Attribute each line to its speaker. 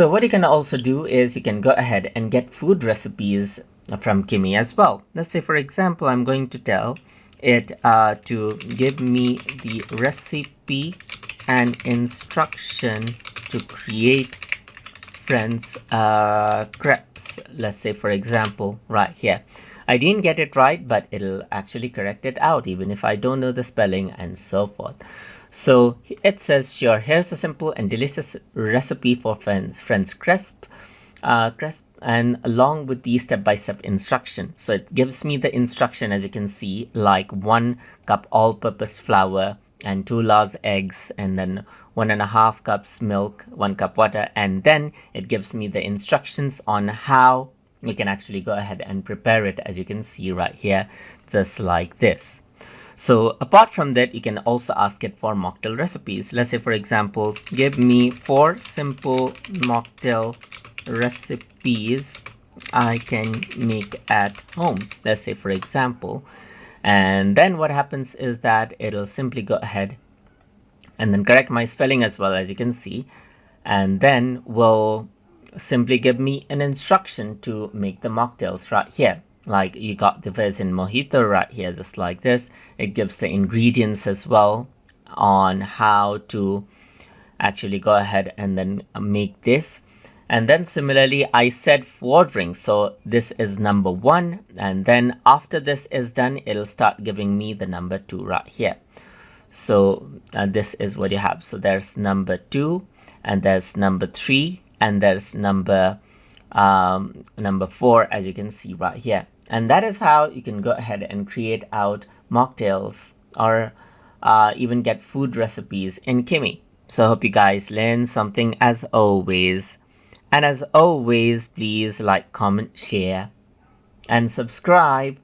Speaker 1: So what you can also do is you can go ahead and get food recipes from Kimi as well. Let's say, for example, I'm going to tell it to give me the recipe and instruction to create French crepes. Let's say, for example, right here. I didn't get it right, but it'll actually correct it out even if I don't know the spelling and so forth. So it says, sure, here's a simple and delicious recipe for French crisp, and along with the step-by-step instruction. So it gives me the instruction, as you can see, like 1 cup all-purpose flour and 2 large eggs, and then 1.5 cups milk, 1 cup water, and then it gives me the instructions on how we can actually go ahead and prepare it, as you can see right here, just like this. So apart from that, you can also ask it for mocktail recipes. Let's say, for example, give me 4 simple mocktail recipes I can make at home. Let's say, for example, and then what happens is that it'll simply go ahead and then correct my spelling as well, as you can see, and then will simply give me an instruction to make the mocktails right here. Like you got the Virgin Mojito right here, just like this. It gives the ingredients as well on how to actually go ahead and then make this. And then similarly, I said 4 drinks, so this is number 1, and then after this is done, it'll start giving me the number 2 right here. So this is what you have. So there's number 2, and there's number 3, and there's number 4, as you can see right here. And that is how you can go ahead and create out mocktails or even get food recipes in Kimi. So I hope you guys learned something as always. And as always, please like, comment, share, and subscribe.